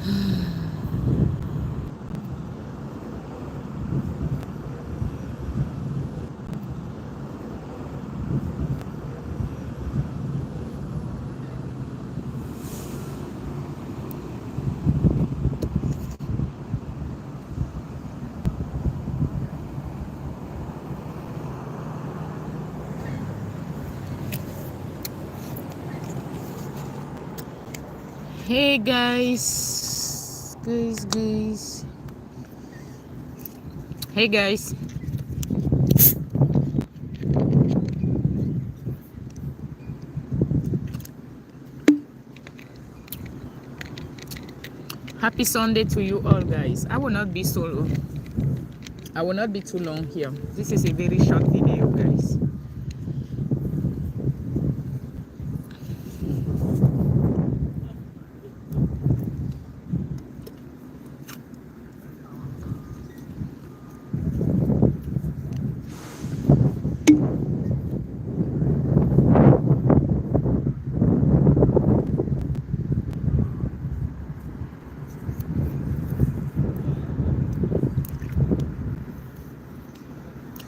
Hey guys. Hey guys. Happy Sunday to you all, guys. I will not be solo. I will not be too long here. This is a very short video, guys.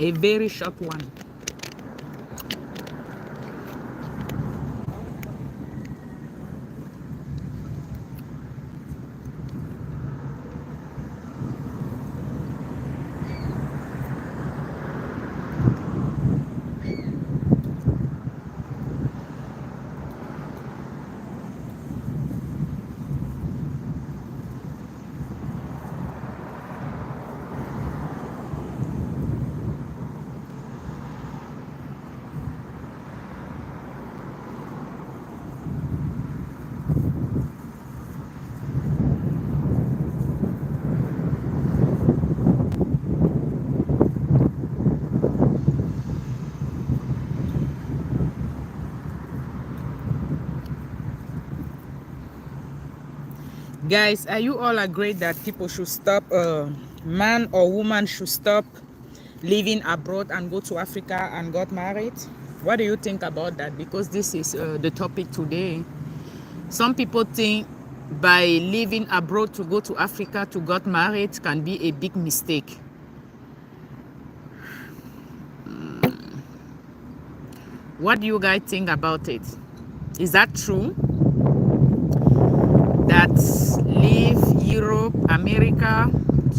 A very short one. Guys, are you all agreed that people should stop, man or woman should stop living abroad and go to Africa and got married? What do you think about that? Because this is the topic today. Some people think by living abroad to go to Africa to get married can be a big mistake. What do you guys think about it? Is that true? That leave Europe, America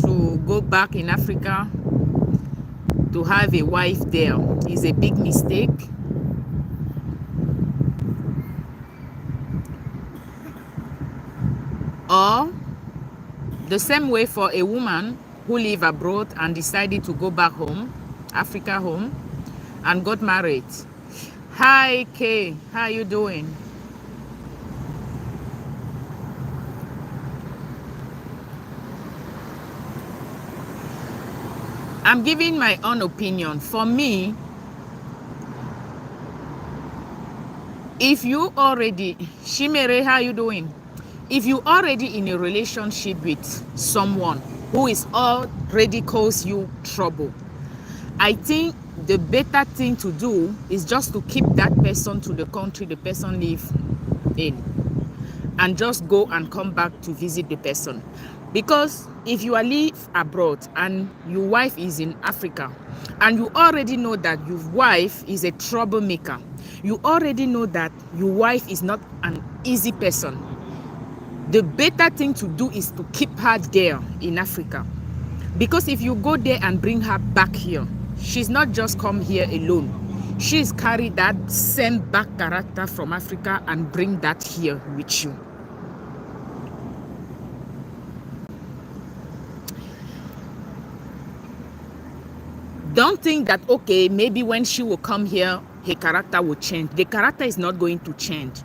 to go back in Africa to have a wife there is a big mistake? Or the same way for a woman who live abroad and decided to go back home, Africa home, and got married. Hi Kay, how you doing? I'm giving my own opinion. For me, if you already, Shimere, how you doing? If you already in a relationship with someone who is already cause you trouble, I think the better thing to do is just to keep that person to the country the person live in, and just go and come back to visit the person. Because if you are live abroad and your wife is in Africa and you already know that your wife is a troublemaker, you already know that your wife is not an easy person, the better thing to do is to keep her there in Africa. Because if you go there and bring her back here, she's not just come here alone. She's carried that same back character from Africa and bring that here with you. Don't think that, okay, maybe when she will come here, her character will change. The character is not going to change.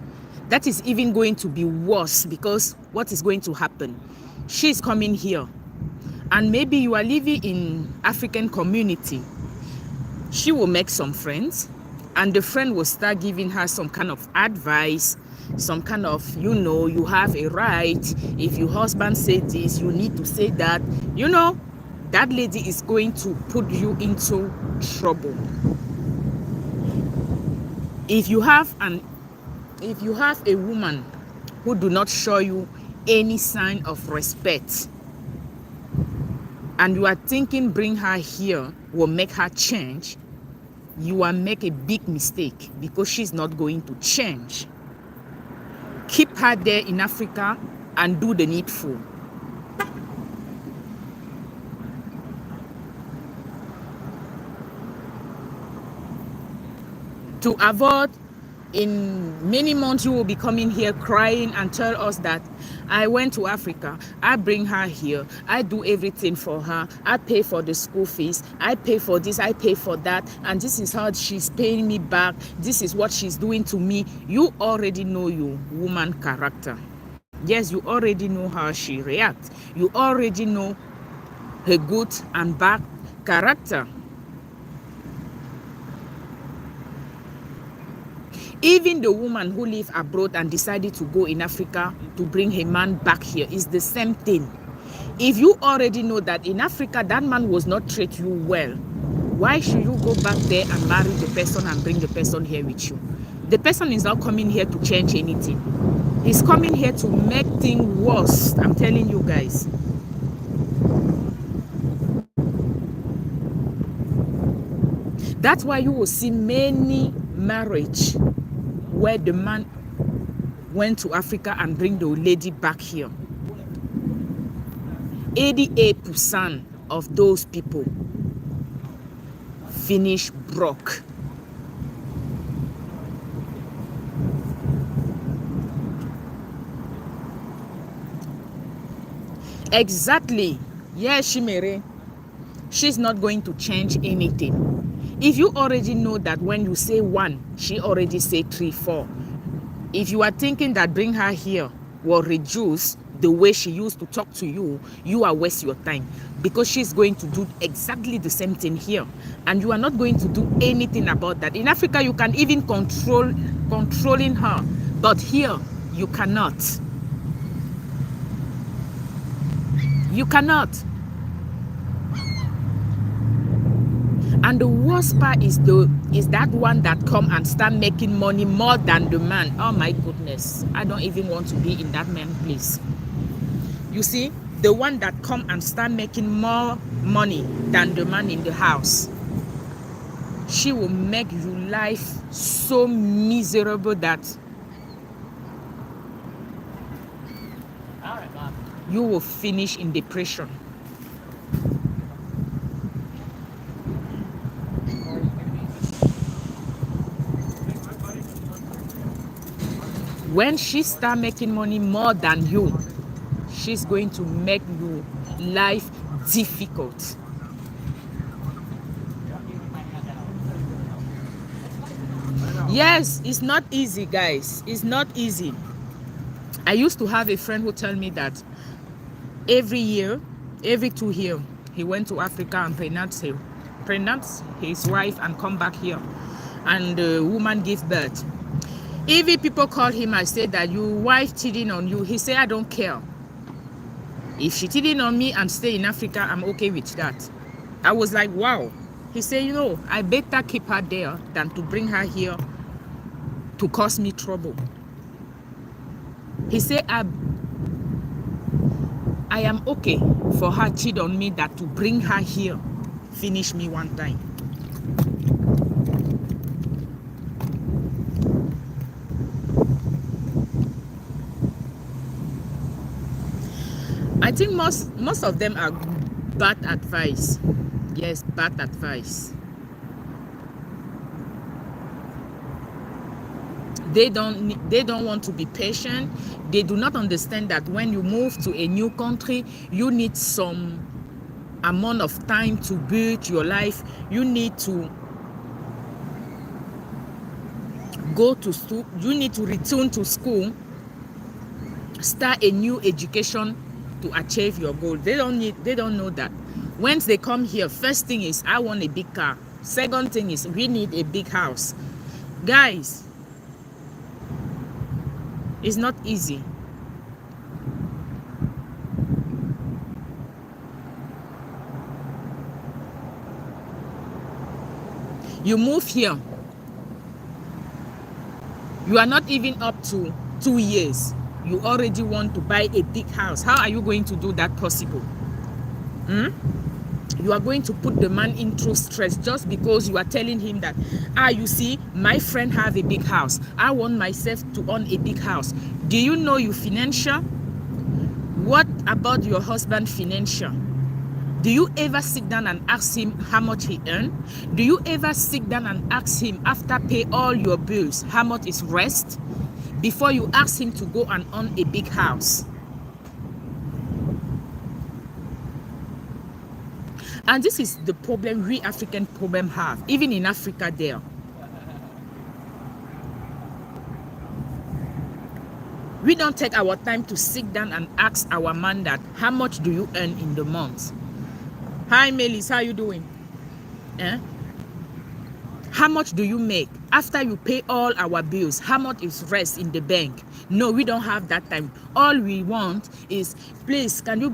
That is even going to be worse, because what is going to happen? She's coming here, and maybe you are living in African community. She will make some friends, and the friend will start giving her some kind of advice, some kind of, you know, you have a right. If your husband said this, you need to say that. You know, that lady is going to put you into trouble. If you have a woman who do not show you any sign of respect, and you are thinking bring her here will make her change, you are make a big mistake, because she's not going to change. Keep her there in Africa and do the needful. To avoid, in many months you will be coming here crying and tell us that I went to Africa, I bring her here, I do everything for her, I pay for the school fees, I pay for this, I pay for that, and this is how she's paying me back, this is what she's doing to me. You already know your woman character. Yes, you already know how she reacts. You already know her good and bad character. Even the woman who live abroad and decided to go in Africa to bring her man back here is the same thing. If you already know that in Africa that man was not treat you well, why should you go back there and marry the person and bring the person here with you? The person is not coming here to change anything. He's coming here to make things worse. I'm telling you guys. That's why you will see many marriage where the man went to Africa and bring the lady back here. 88% of those people finish broke. Exactly. Yes, Shimere. She's not going to change anything. If you already know that when you say 1, she already say 3, 4. If you are thinking that bring her here will reduce the way she used to talk to you, you are wasting your time, because she's going to do exactly the same thing here, and you are not going to do anything about that. In Africa, you can even controlling her, but here you cannot. You cannot. And the worst part is that one that come and start making money more than the man. Oh my goodness, I don't even want to be in that man's place. You see, the one that come and start making more money than the man in the house, she will make your life so miserable that you will finish in depression. When she start making money more than you, she's going to make your life difficult. Yes, it's not easy, guys. It's not easy. I used to have a friend who told me that every year, every 2 years, he went to Africa and pregnant his wife and come back here, and the woman gives birth. If people call him and say that your wife cheating on you, he say, I don't care. If she cheating on me and stay in Africa, I'm okay with that. I was like, wow. He said, you know, I better keep her there than to bring her here to cause me trouble. He said, I am okay for her cheat on me than to bring her here, finish me one time. I think most of them are bad advice. Yes, bad advice. They don't want to be patient. They do not understand that when you move to a new country, you need some amount of time to build your life. You need to go to school. You need to return to school, start a new education to achieve your goal. They don't know that. Once they come here, first thing is, I want a big car. Second thing is, we need a big house. Guys, it's not easy. You move here, you are not even up to 2 years. you already want to buy a big house. How are you going to do that possible? You are going to put the man into stress just because you are telling him that, you see, my friend have a big house. I want myself to own a big house. Do you know you financial? What about your husband financial? Do you ever sit down and ask him how much he earns? Do you ever sit down and ask him after pay all your bills how much is rest before you ask him to go and own a big house? And this is the problem we African problem have, even in Africa there. We don't take our time to sit down and ask our man that, how much do you earn in the month? Hi Melis, how you doing? How much do you make? After you pay all our bills, how much is rest in the bank? No, we don't have that time. All we want is, please, can you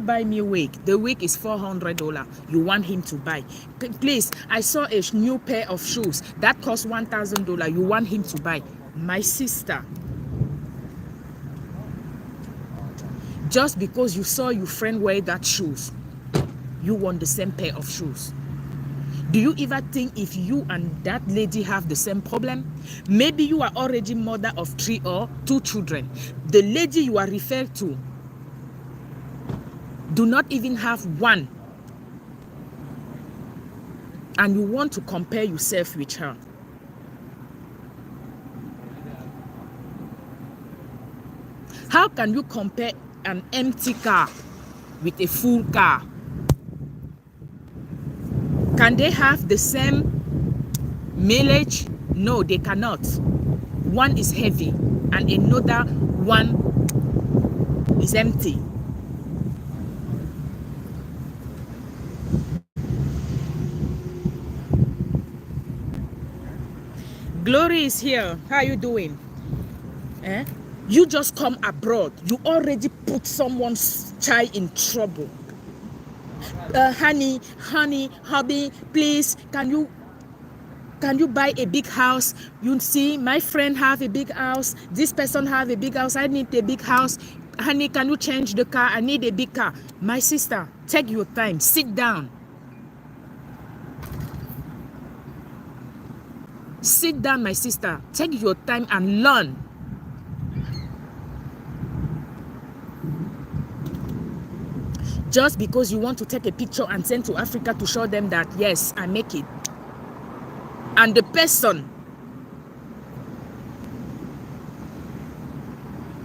buy me a wig? The wig is $400. You want him to buy. Please, I saw a new pair of shoes that cost $1,000. You want him to buy. My sister, just because you saw your friend wear that shoes, you want the same pair of shoes. Do you ever think if you and that lady have the same problem? Maybe you are already mother of 3 or 2 children. The lady you are referred to do not even have one. And you want to compare yourself with her. How can you compare an empty car with a full car? Can they have the same mileage? No, they cannot. One is heavy and another one is empty. Glory is here. How are you doing? You just come abroad. You already put someone's child in trouble. Honey, hubby, please, can you buy a big house? You see, my friend have a big house. This person have a big house. I need a big house. Honey, can you change the car? I need a big car. My sister, take your time. Sit down. Sit down, my sister. Take your time and learn. Just because you want to take a picture and send to Africa to show them that, yes, I make it. And the person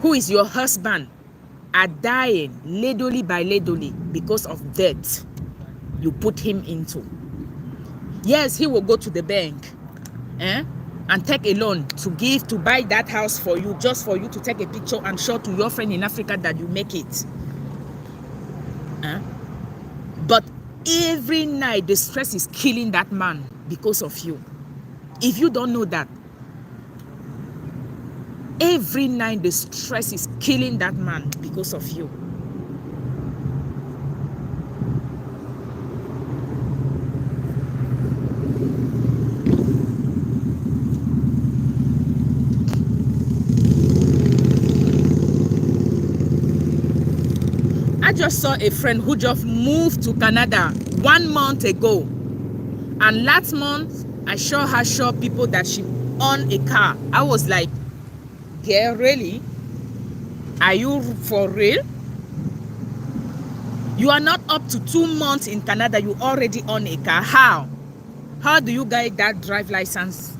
who is your husband are dying ladly by ladly because of debt you put him into. Yes, he will go to the bank and take a loan to buy that house for you, just for you to take a picture and show to your friend in Africa that you make it. But every night the stress is killing that man because of you. If you don't know that, every night the stress is killing that man because of you. I just saw a friend who just moved to Canada 1 month ago, and last month I saw her show people that she owned a car. I was like, girl, really? Are you for real? You are not up to 2 months in Canada, you already own a car. How do you get that drive license?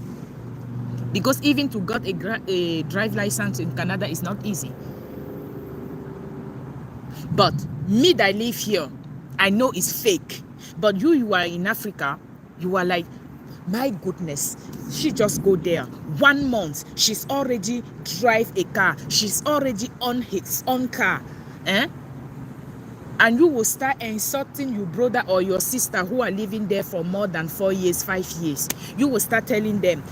Because even to get a drive license in Canada is not easy. But me that live here, I know it's fake. But you are in Africa, you are like, my goodness, she just go there 1 month, she's already drive a car, she's already on his own car, and you will start insulting your brother or your sister who are living there for more than 4 years, 5 years. You will start telling them,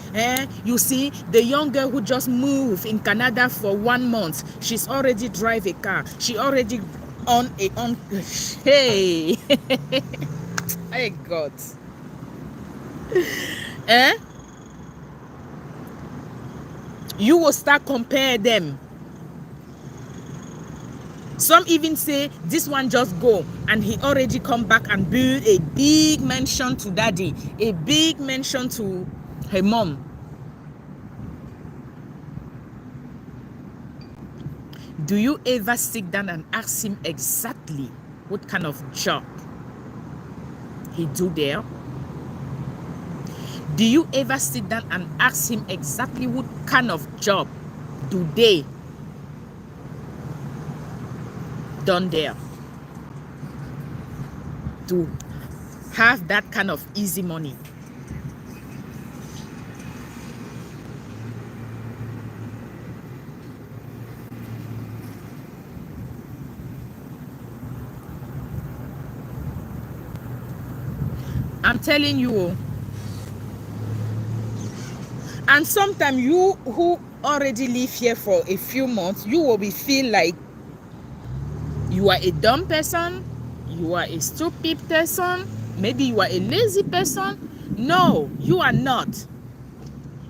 you see, the young girl who just moved in Canada for 1 month, she's already drive a car, she already hey hey God. You will start compare them. Some even say this one just go, and he already come back and build a big mansion to daddy, a big mansion to her mom. Do you ever sit down and ask him exactly what kind of job he do there? Do you ever sit down and ask him exactly what kind of job do they done there to have that kind of easy money? I'm telling you. And sometimes you who already live here for a few months, you will be feel like you are a dumb person, you are a stupid person, maybe you are a lazy person. No, you are not.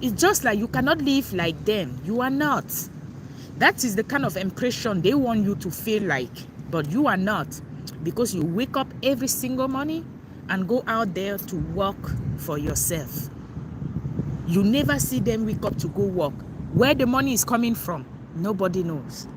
It's just like you cannot live like them. You are not. That is the kind of impression they want you to feel like, but you are not, because you wake up every single morning and go out there to work for yourself. You never see them wake up to go work. Where the money is coming from, nobody knows.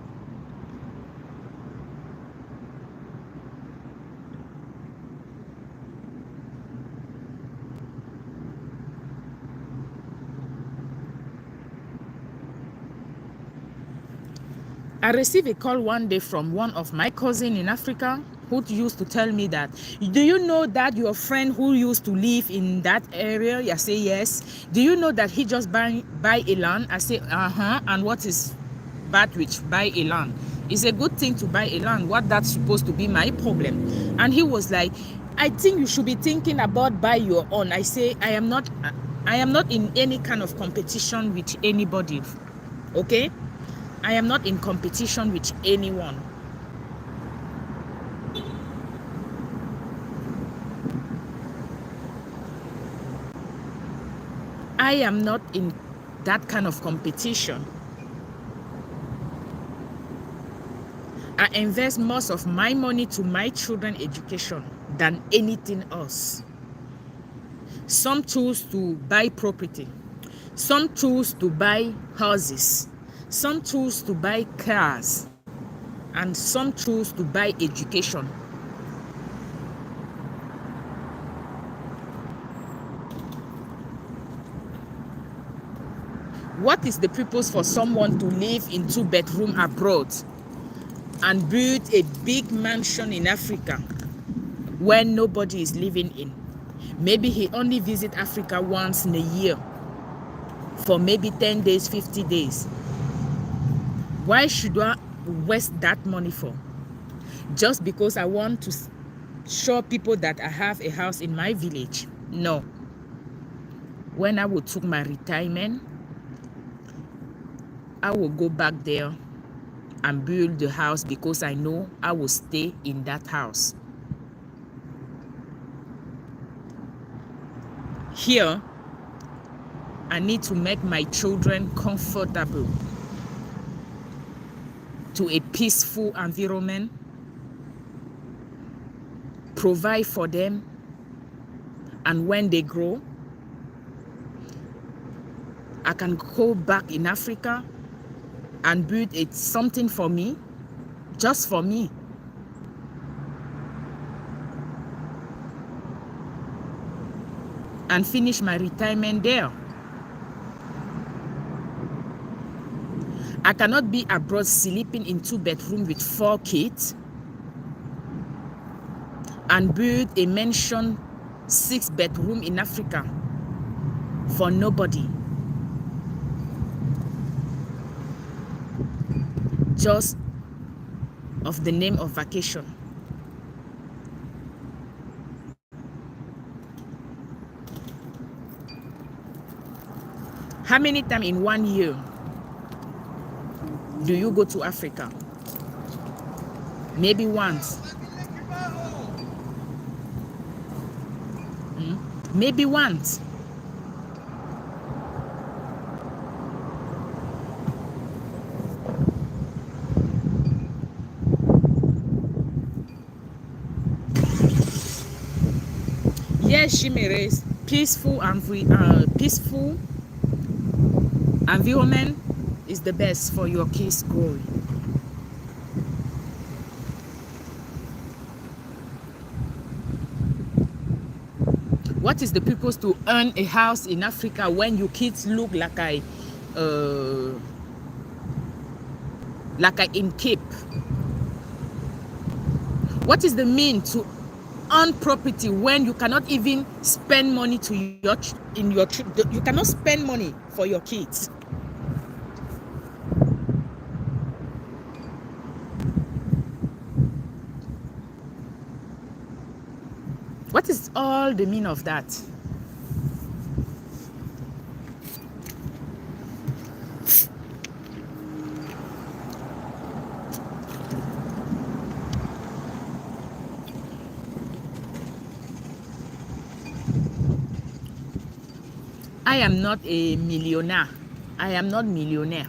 I received a call one day from one of my cousins in Africa who used to tell me that, do you know that your friend who used to live in that area? I say, yes. Do you know that he just buy a land? I say, uh-huh. And what is bad with buy a land? It's a good thing to buy a land. What that's supposed to be my problem? And he was like, I think you should be thinking about buy your own. I say, I am not in any kind of competition with anybody. Okay? I am not in competition with anyone. I am not in that kind of competition. I invest most of my money to my children's education than anything else. Some choose to buy property. Some choose to buy houses. Some choose to buy cars. And some choose to buy education. What is the purpose for someone to live in 2-bedroom abroad and build a big mansion in Africa where nobody is living in? Maybe he only visit Africa once in a year for maybe 10 days, 50 days. Why should I waste that money for? Just because I want to show people that I have a house in my village? No. When I will took my retirement, I will go back there and build the house, because I know I will stay in that house. Here, I need to make my children comfortable, to a peaceful environment, provide for them, and when they grow, I can go back in Africa and build something for me, just for me. And finish my retirement there. I cannot be abroad sleeping in 2-bedroom with 4 kids and build a mansion 6-bedroom in Africa for nobody. Just of the name of vacation. How many times in 1 year do you go to Africa? Maybe once. Maybe once. Yes, Shimere's peaceful and peaceful environment is the best for your kids growing. What is the purpose to earn a house in Africa when your kids look like I in Cape? What is the mean to earn property when you cannot even spend money to you cannot spend money for your kids? What is all the meaning of that? I am not a millionaire. I am not millionaire.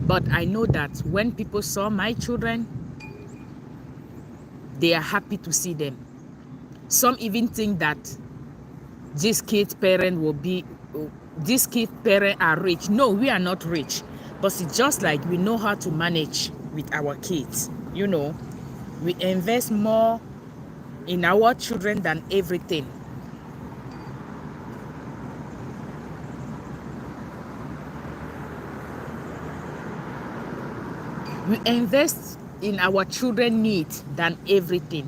But I know that when people saw my children, they are happy to see them. Some even think that this kid's parent are rich. No, we are not rich. But it's just like we know how to manage with our kids. You know, we invest more in our children than everything. We invest in our children's needs than everything.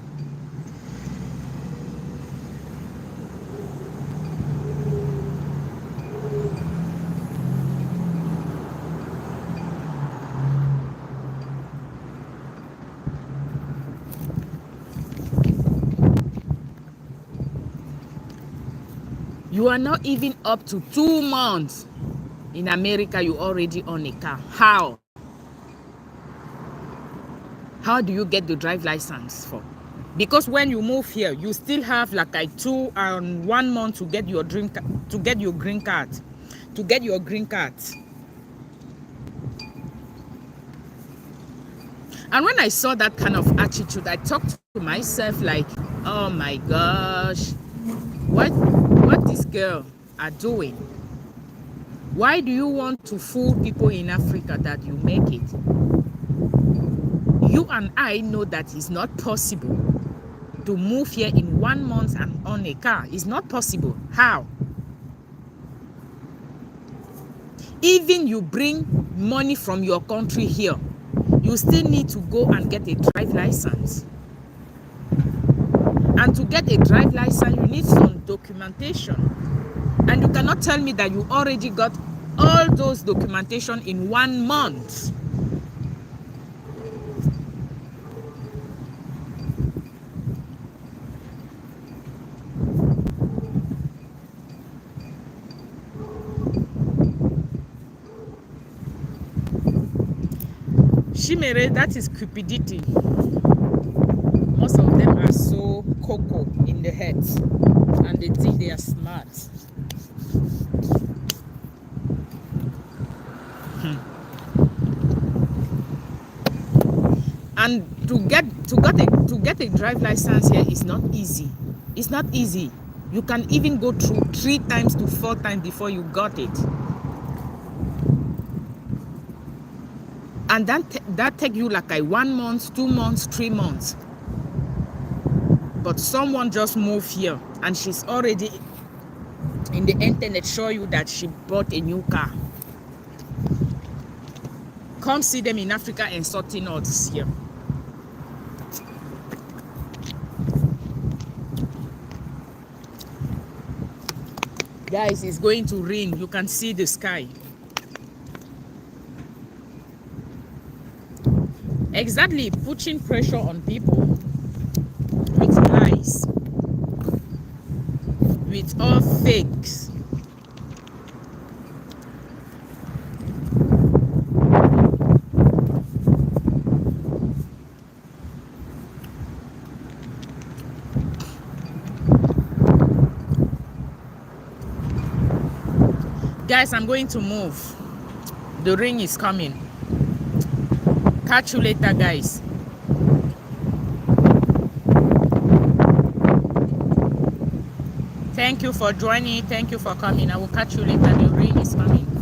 You are not even up to 2 months in America, you already own a car. How? How do you get the drive license for? Because when you move here, you still have like 2 and 1 month to get your green card. And when I saw that kind of attitude, I talked to myself like, oh my gosh, what this girl are doing? Why do you want to fool people in Africa that you make it? You and I know that it's not possible to move here in 1 month and own a car. It's not possible. How? Even you bring money from your country here, you still need to go and get a drive license. And to get a drive license, you need some documentation. And you cannot tell me that you already got all those documentation in 1 month. Shimere, that is cupidity. Most of them are so cocoa in the head and they think they are smart. And to get a drive license here is not easy. It's not easy. You can even go through 3 times to 4 times before you got it. And that take you like 1 month, 2 months, 3 months. But someone just moved here and she's already in the internet show you that she bought a new car. Come see them in Africa and sorting out this year. Guys, it's going to rain. You can see the sky. Exactly, putting pressure on people with lies, with all fakes. Guys, I'm going to move. The ring is coming. Catch you later, guys. Thank you for joining. Thank you for coming. I will catch you later. The rain is coming.